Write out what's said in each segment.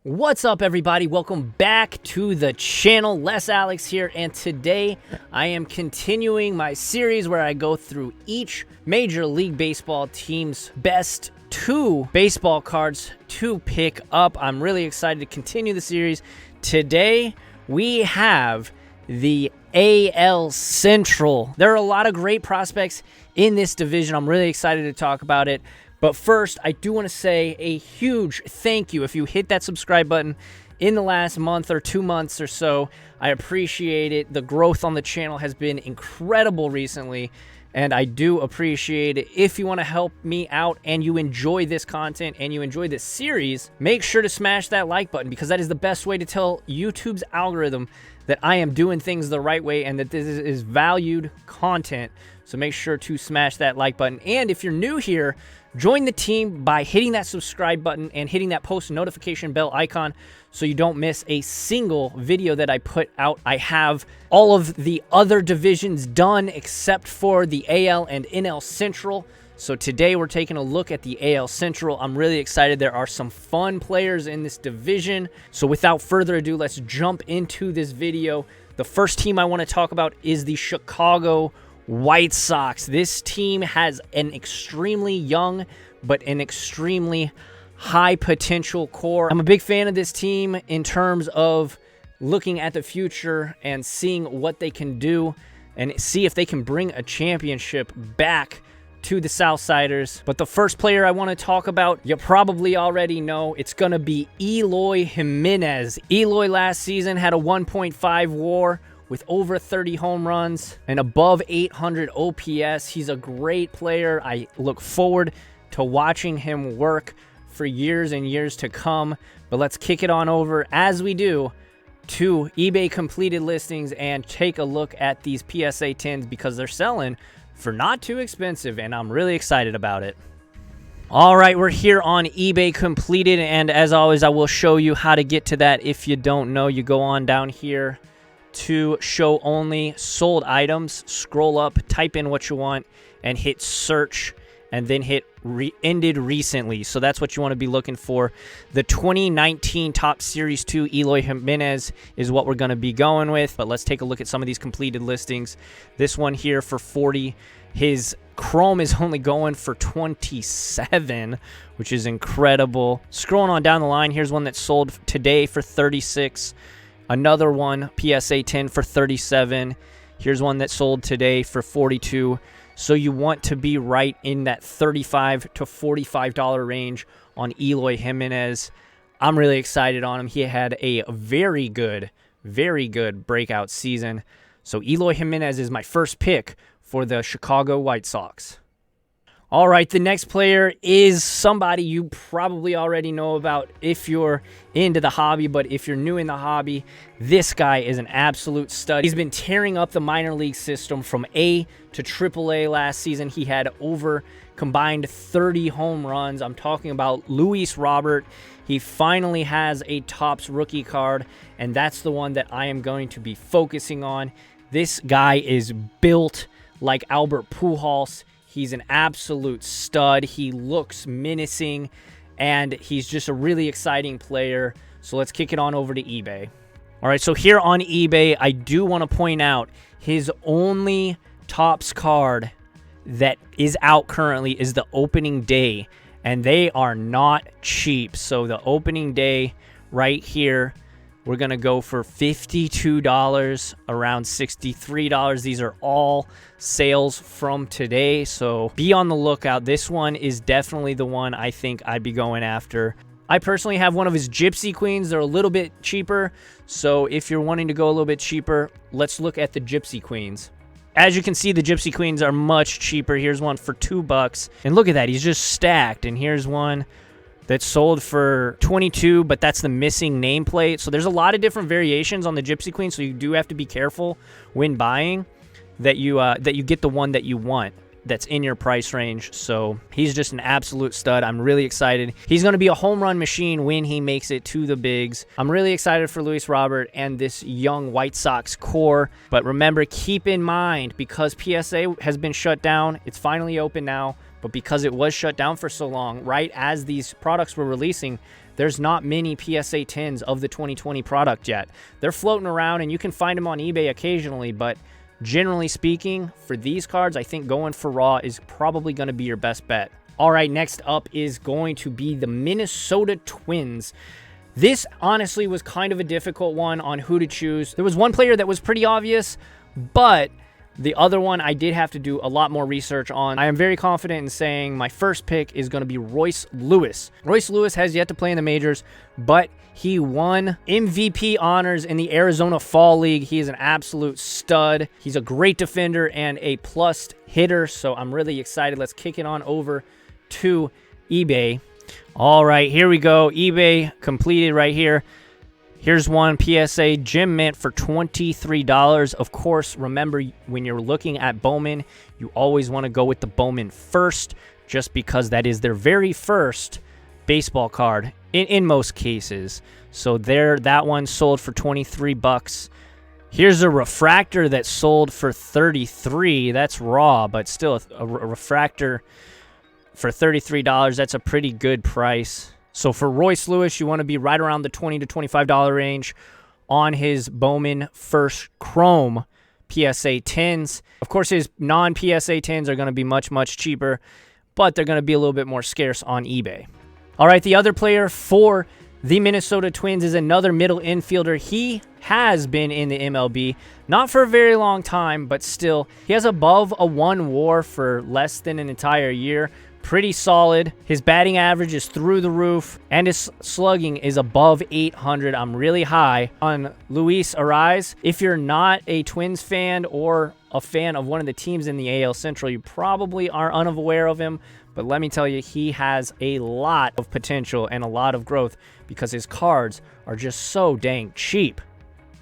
What's up, everybody? Welcome back to the channel. Les Alex here, and today I am continuing my series where I go through each Major League Baseball team's best 2 baseball cards to pick up. I'm really excited to continue the series. Today we have the AL Central. There are a lot of great prospects in this division. I'm really excited to talk about it. But first, I do want to say a huge thank you if you hit that subscribe button in the last month or 2 months or so. I appreciate it. The growth on the channel has been incredible recently, and I do appreciate it. If you want to help me out and you enjoy this content and you enjoy this series, make sure to smash that like button, because that is the best way to tell YouTube's algorithm that I am doing things the right way and that this is valued content. So make sure to smash that like button. And if you're new here, join the team by hitting that subscribe button and hitting that post notification bell icon so you don't miss a single video that I put out. I have all of the other divisions done except for the AL and NL Central. So today we're taking a look at the AL Central. I'm really excited. There are some fun players in this division. So without further ado, let's jump into this video. The first team I want to talk about is the Chicago White Sox. This team has an extremely young but an extremely high potential core. I'm a big fan of this team in terms of looking at the future and seeing what they can do and see if they can bring a championship back to the Southsiders. But the first player I want to talk about, you probably already know. It's going to be Eloy Jimenez. Eloy last season had a 1.5 WAR with over 30 home runs and above 800 OPS. He's a great player. I look forward to watching him work for years and years to come. But let's kick it on over, as we do, to eBay completed listings and take a look at these PSA 10s, because they're selling for not too expensive, and I'm really excited about it. All right, we're here on eBay completed, and as always, I will show you how to get to that. If you don't know, you go on down here to show only sold items, scroll up, type in what you want, and hit search, and then hit ended recently. So that's what you want to be looking for. The 2019 Top Series 2 Eloy Jimenez is what we're going to be going with. But let's take a look at some of these completed listings. This one here for 40. His Chrome is only going for 27, which is incredible. Scrolling on down the line, here's one that sold today for 36. Another one, PSA 10 for 37. Here's one that sold today for 42. So you want to be right in that $35 to $45 range on Eloy Jimenez. I'm really excited on him. He had a very good breakout season. So Eloy Jimenez is my first pick for the Chicago White Sox. All right, the next player is somebody you probably already know about if you're into the hobby, but if you're new in the hobby, this guy is an absolute stud. He's been tearing up the minor league system from A to AAA last season. He had over combined 30 home runs. I'm talking about Luis Robert. He finally has a Topps rookie card, and that's the one that I am going to be focusing on. This guy is built like Albert Pujols. He's an absolute stud. He looks menacing, and he's just a really exciting player. So let's kick it on over to eBay. All right, so here on eBay, I do want to point out his only Topps card that is out currently is the opening day, and they are not cheap. So the opening day right here, we're going to go for $52, around $63. These are all sales from today, so be on the lookout. This one is definitely the one I think I'd be going after. I personally have one of his Gypsy Queens. They're a little bit cheaper, so if you're wanting to go a little bit cheaper, let's look at the Gypsy Queens. As you can see, the Gypsy Queens are much cheaper. Here's one for $2, and look at that. He's just stacked, and here's one that sold for 22, but that's the missing nameplate. So there's a lot of different variations on the Gypsy Queen, so you do have to be careful when buying that you get the one that you want that's in your price range. So he's just an absolute stud. I'm really excited. He's going to be a home run machine when he makes it to the bigs. I'm really excited for Luis Robert and this young White Sox core. But remember, keep in mind, because PSA has been shut down, it's finally open now. But because it was shut down for so long, right as these products were releasing, there's not many PSA 10s of the 2020 product yet. They're floating around, and you can find them on eBay occasionally, but generally speaking, for these cards, I think going for raw is probably going to be your best bet. All right, next up is going to be the Minnesota Twins. This honestly was kind of a difficult one on who to choose. There was one player that was pretty obvious, but the other one I did have to do a lot more research on. I am very confident in saying my first pick is going to be Royce Lewis. Royce Lewis has yet to play in the majors, but he won MVP honors in the Arizona Fall League. He is an absolute stud. He's a great defender and a plus hitter, so I'm really excited. Let's kick it on over to eBay. All right, here we go. eBay completed right here. Here's one PSA Gem Mint for $23. Of course, remember, when you're looking at Bowman, you always want to go with the Bowman first, just because that is their very first baseball card in most cases. So there, that one sold for 23 bucks. Here's a refractor that sold for 33. That's raw, but still a refractor for $33. That's a pretty good price. So for Royce Lewis, you want to be right around the $20 to $25 range on his Bowman First Chrome PSA 10s. Of course, his non-PSA 10s are going to be much, much cheaper, but they're going to be a little bit more scarce on eBay. All right, the other player for the Minnesota Twins is another middle infielder. He has been in the MLB, not for a very long time, but still, he has above a 1 WAR for less than an entire year. Pretty solid. His batting average is through the roof, and his slugging is above 800. I'm really high on Luis Arraez. If you're not a Twins fan or a fan of one of the teams in the AL Central, you probably are unaware of him, but let me tell you, he has a lot of potential and a lot of growth because his cards are just so dang cheap.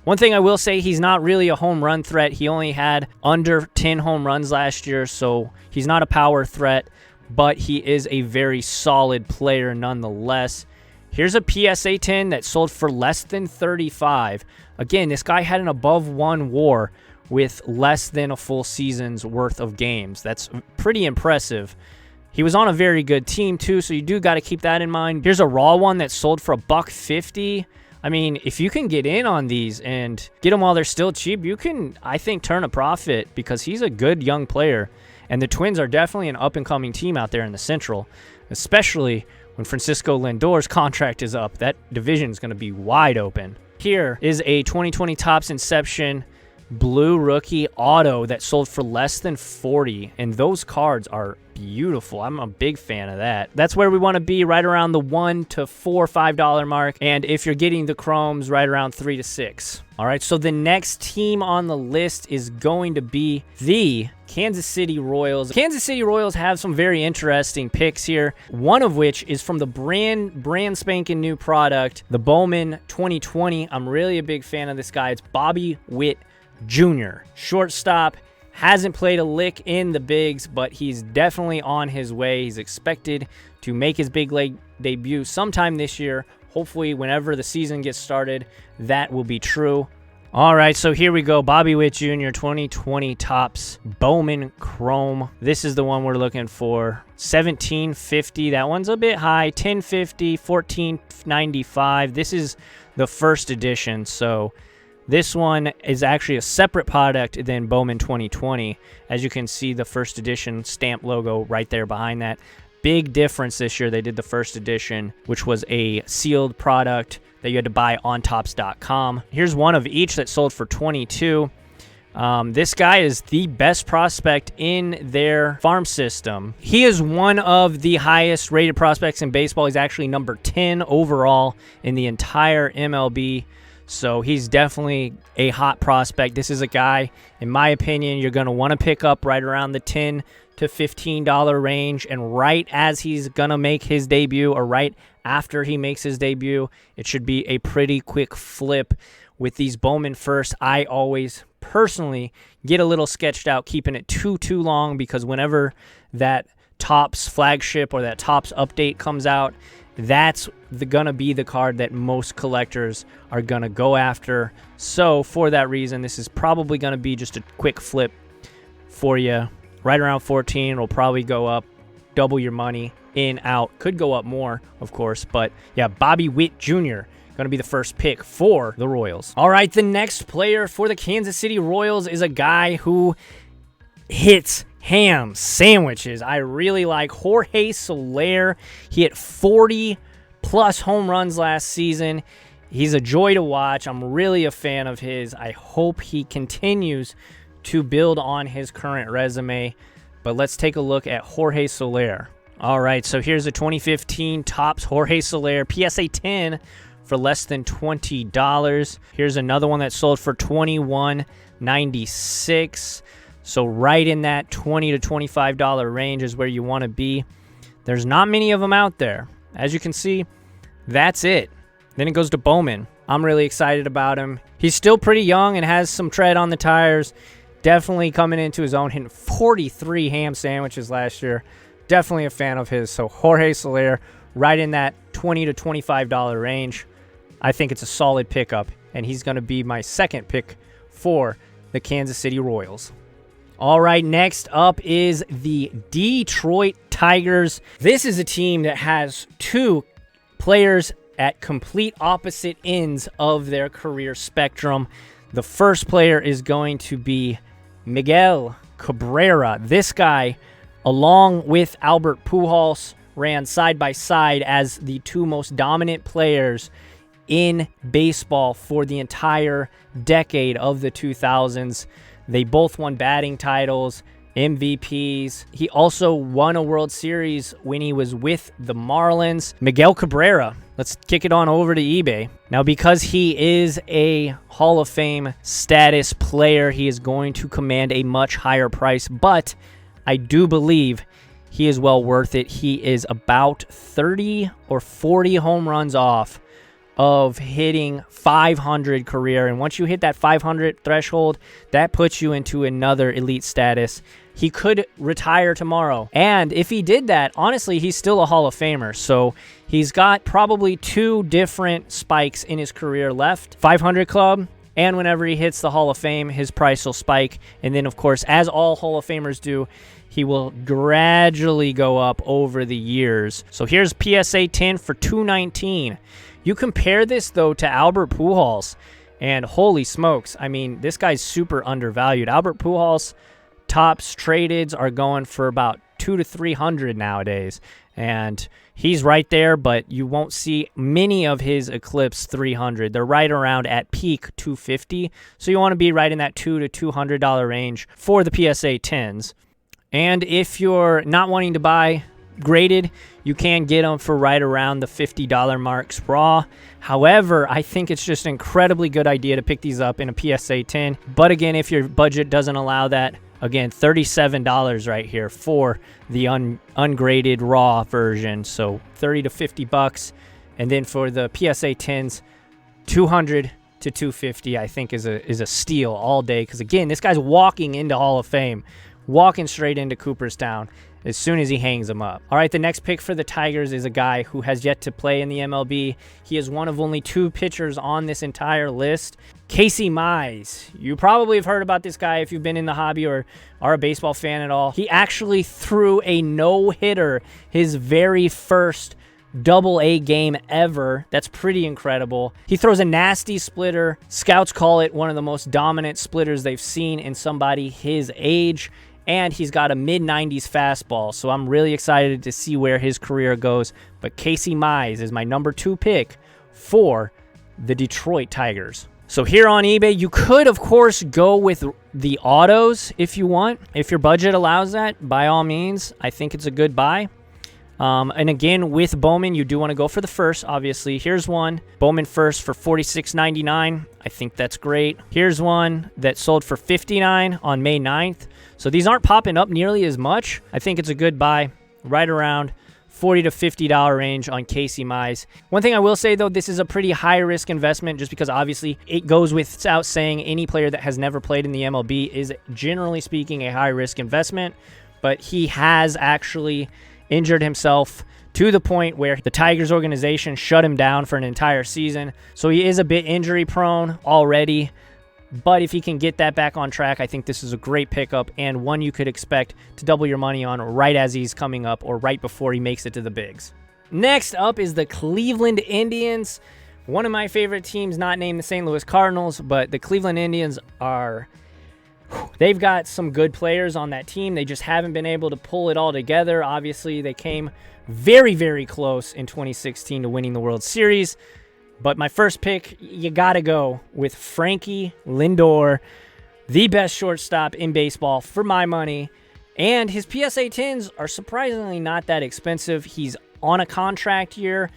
One thing I will say, he's not really a home run threat. He only had under 10 home runs last year, so he's not a power threat, but he is a very solid player nonetheless. Here's a PSA 10 that sold for less than 35. Again, this guy had an above 1 WAR with less than a full season's worth of games. That's pretty impressive. He was on a very good team too, so you do got to keep that in mind. Here's a raw one that sold for $150. I mean, if you can get in on these and get them while they're still cheap, you can, I think, turn a profit because he's a good young player. And the Twins are definitely an up-and-coming team out there in the Central, especially when Francisco Lindor's contract is up. That division is going to be wide open. Here is a 2020 Topps Inception blue rookie auto that sold for less than 40, and those cards are beautiful. I'm a big fan of that. That's where we want to be, right around the $1 to $4, $5 mark, and if you're getting the chromes, right around $3 to $6. All right, so the next team on the list is going to be the Kansas City Royals. Kansas City Royals have some very interesting picks here, one of which is from the brand spanking new product, the Bowman 2020. I'm really a big fan of this guy. It's Bobby Witt Jr. Shortstop. Hasn't played a lick in the bigs, but he's definitely on his way. He's expected to make his big league debut sometime this year. Hopefully, whenever the season gets started, that will be true. All right, so here we go. Bobby Witt Jr., 2020 Topps Bowman Chrome. This is the one we're looking for. $17.50. That one's a bit high. $10.50, $14.95. This is the first edition, so this one is actually a separate product than Bowman 2020. As you can see, the first edition stamp logo right there behind that. Big difference this year. They did the first edition, which was a sealed product that you had to buy on Topps.com. Here's one of each that sold for $22. This guy is the best prospect in their farm system. He is one of the highest rated prospects in baseball. He's actually number 10 overall in the entire MLB. So he's definitely a hot prospect. This is a guy, in my opinion, you're going to want to pick up right around the $10 to $15 range. And right as he's going to make his debut, or right after he makes his debut, it should be a pretty quick flip. With these Bowman First, I always personally get a little sketched out keeping it too long, because whenever that Topps flagship or that Topps update comes out, that's gonna be the card that most collectors are gonna go after. So for that reason, this is probably gonna be just a quick flip for you. Right around 14, it'll probably go up double your money in, out. Could go up more, of course. But yeah, Bobby Witt Jr. going to be the first pick for the Royals. All right, the next player for the Kansas City Royals is a guy who hits ham sandwiches. I really like Jorge Soler. He hit 40-plus home runs last season. He's a joy to watch. I'm really a fan of his. I hope he continues to build on his current resume. But let's take a look at Jorge Soler. All right, so here's a 2015 Topps Jorge Soler PSA 10 for less than $20. Here's another one that sold for $21.96. So right in that $20 to $25 range is where you want to be. There's not many of them out there. As you can see, that's it. Then it goes to Bowman. I'm really excited about him. He's still pretty young and has some tread on the tires. Definitely coming into his own, hitting 43 ham sandwiches last year. Definitely a fan of his. So Jorge Soler, right in that $20 to $25 range. I think it's a solid pickup, and he's going to be my second pick for the Kansas City Royals. All right, next up is the Detroit Tigers. This is a team that has two players at complete opposite ends of their career spectrum. The first player is going to be Miguel Cabrera. This guy, along with Albert Pujols, ran side by side as the two most dominant players in baseball for the entire decade of the 2000s. They both won batting titles, MVPs. He also won a World Series when he was with the Marlins. Miguel Cabrera, let's kick it on over to eBay. Now, because he is a Hall of Fame status player, he is going to command a much higher price, but I do believe he is well worth it. He is about 30 or 40 home runs off of hitting 500 career. And once you hit that 500 threshold, that puts you into another elite status. He could retire tomorrow. And if he did that, honestly, he's still a Hall of Famer. So he's got probably two different spikes in his career left. 500 club, and whenever he hits the Hall of Fame, his price will spike. And then, of course, as all Hall of Famers do, he will gradually go up over the years. So here's PSA 10 for $219. You compare this, though, to Albert Pujols, and holy smokes, I mean, this guy's super undervalued. Albert Pujols, Topps tradeds are going for about $200 to $300 nowadays, and he's right there, but you won't see many of his eclipse 300. They're right around at peak $250, so you want to be right in that $200 to $200 range for the PSA 10s. And if you're not wanting to buy graded, you can get them for right around the $50 marks raw. However, I think it's just an incredibly good idea to pick these up in a PSA 10. But again, if your budget doesn't allow that, again, $37 right here for the ungraded raw version. So $30 to $50. And then for the PSA 10s, $200 to $250, I think is a steal all day. Because again, this guy's walking into Hall of Fame, walking straight into Cooperstown as soon as he hangs them up. All right, the next pick for the Tigers is a guy who has yet to play in the MLB. He is one of only two pitchers on this entire list. Casey Mize. You probably have heard about this guy if you've been in the hobby or are a baseball fan at all. He actually threw a no-hitter his very first Double-A game ever. That's pretty incredible. He throws a nasty splitter. Scouts call it one of the most dominant splitters they've seen in somebody his age. And he's got a mid-90s fastball, so I'm really excited to see where his career goes. But Casey Mize is my number 2 pick for the Detroit Tigers. So here on eBay, you could, of course, go with the autos if you want. If your budget allows that, by all means, I think it's a good buy. And again, with Bowman, you do want to go for the first, obviously. Here's one, Bowman first for $46.99. I think that's great. Here's one that sold for $59 on May 9th. So these aren't popping up nearly as much. I think it's a good buy, right around $40 to $50 range on Casey Mize. One thing I will say, though, this is a pretty high-risk investment just because, obviously, it goes without saying any player that has never played in the MLB is, generally speaking, a high-risk investment. But he has actually injured himself to the point where the Tigers organization shut him down for an entire season. So he is a bit injury-prone already. But if he can get that back on track, I think this is a great pickup and one you could expect to double your money on right as he's coming up or right before he makes it to the bigs. Next up is the Cleveland Indians. One of my favorite teams, not named the St. Louis Cardinals, but the Cleveland Indians they've got some good players on that team. They just haven't been able to pull it all together. Obviously, they came very, very close in 2016 to winning the World Series. But my first pick, you got to go with Frankie Lindor, the best shortstop in baseball for my money. And his PSA 10s are surprisingly not that expensive. He's on a contract year.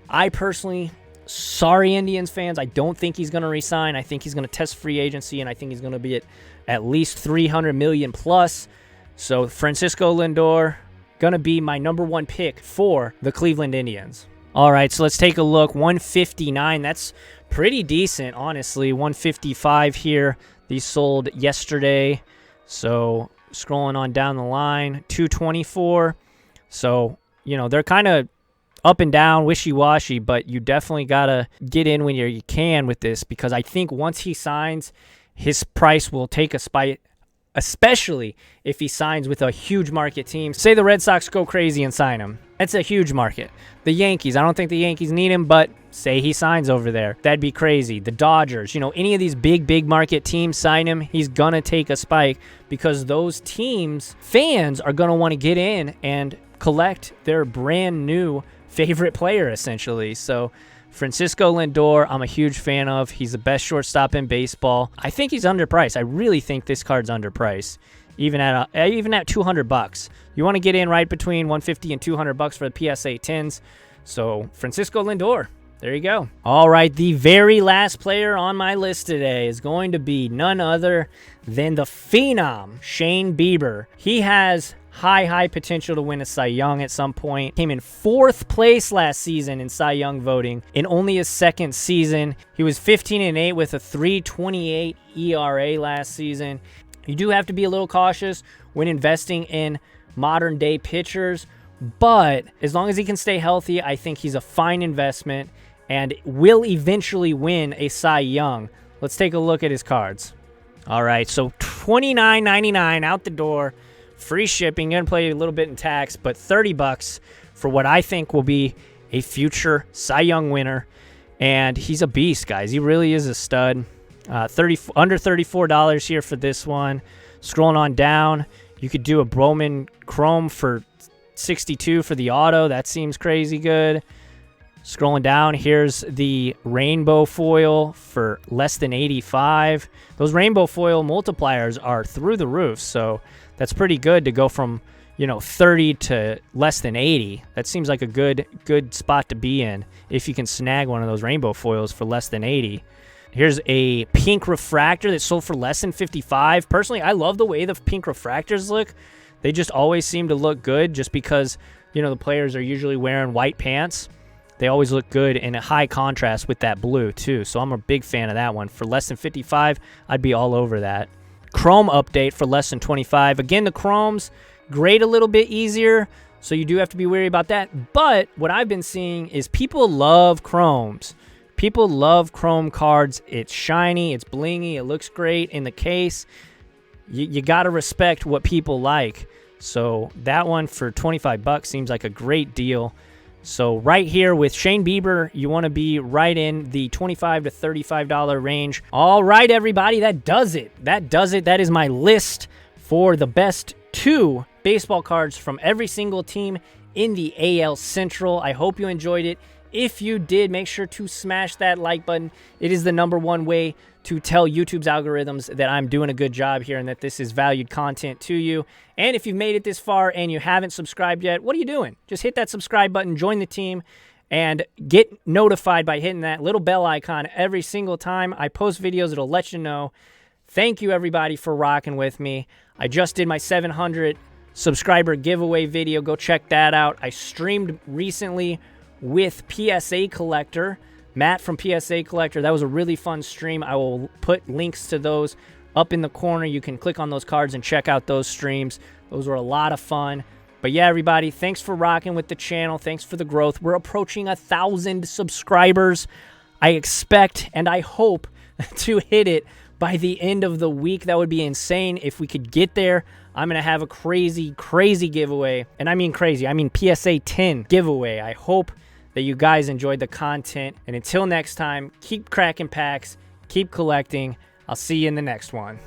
I personally, sorry Indians fans, I don't think he's going to resign. I think he's going to test free agency, and I think he's going to be at least $300 million plus. So Francisco Lindor, going to be my number one pick for the Cleveland Indians. All right, so let's take a look. 159, that's pretty decent, honestly. 155 here. These sold yesterday. So scrolling on down the line, 224. So, you know, they're kind of up and down, wishy-washy, but you definitely got to get in when you can with this, because I think once he signs, his price will take a spike, especially if he signs with a huge market team. Say the Red Sox go crazy and sign him. That's a huge market. The Yankees, I don't think the Yankees need him, but say he signs over there. That'd be crazy. The Dodgers, you know, any of these big market teams sign him, he's going to take a spike because those teams, fans are going to want to get in and collect their brand new favorite player, essentially. So Francisco Lindor, I'm a huge fan of. He's the best shortstop in baseball. I think he's underpriced. I really think this card's underpriced, even at $200. You want to get in right between $150 and $200 for the PSA 10s. So Francisco Lindor, there you go. All right, the very last player on my list today is going to be none other than the phenom, Shane Bieber. He has high potential to win a Cy Young at some point. Came in 4th place last season in Cy Young voting in only his 2nd season. He was 15-8 with a 3.28 ERA last season. You do have to be a little cautious when investing in modern day pitchers, but as long as he can stay healthy, I think he's a fine investment and will eventually win a Cy Young. Let's take a look at his cards. All right, so $29.99 out the door. Free shipping, gonna play a little bit in tax, but $30 for what I think will be a future Cy Young winner. And he's a beast, guys. He really is a stud. Under $34 here for this one. Scrolling on down, you could do a Bowman Chrome for $62 for the auto. That seems crazy good. Scrolling down, here's the rainbow foil for less than $85. Those rainbow foil multipliers are through the roof, so that's pretty good to go from, you know, 30 to less than 80. That seems like a good spot to be in if you can snag one of those rainbow foils for less than 80. Here's a pink refractor that sold for less than $55. Personally, I love the way the pink refractors look. They just always seem to look good just because, you know, the players are usually wearing white pants. They always look good in a high contrast with that blue, too. So I'm a big fan of that one. For less than $55, I'd be all over that. Chrome update for less than $25. Again, the Chromes grade a little bit easier, so you do have to be wary about that. But what I've been seeing is people love Chromes. People love Chrome cards. It's shiny, it's blingy, it looks great in the case. You got to respect what people like. So that one for $25 seems like a great deal. So right here with Shane Bieber, you want to be right in the $25 to $35 range. All right, everybody, that does it. That is my list for the best 2 baseball cards from every single team in the AL Central. I hope you enjoyed it. If you did, make sure to smash that like button. It is the #1 way to tell YouTube's algorithms that I'm doing a good job here and that this is valued content to you. And if you've made it this far and you haven't subscribed yet, what are you doing? Just hit that subscribe button, join the team, and get notified by hitting that little bell icon every single time I post videos. It'll let you know. Thank you, everybody, for rocking with me. I just did my 700 subscriber giveaway video. Go check that out. I streamed recently with PSA Collector, Matt from PSA Collector. That was a really fun stream. I will put links to those up in the corner. You can click on those cards and check out those streams. Those were a lot of fun. But yeah, everybody, thanks for rocking with the channel. Thanks for the growth. We're approaching 1,000 subscribers. I expect and I hope to hit it by the end of the week. That would be insane. If we could get there, I'm going to have a crazy, crazy giveaway. And I mean crazy, I mean PSA 10 giveaway. I hope that you guys enjoyed the content. And until next time, keep cracking packs, keep collecting. I'll see you in the next one.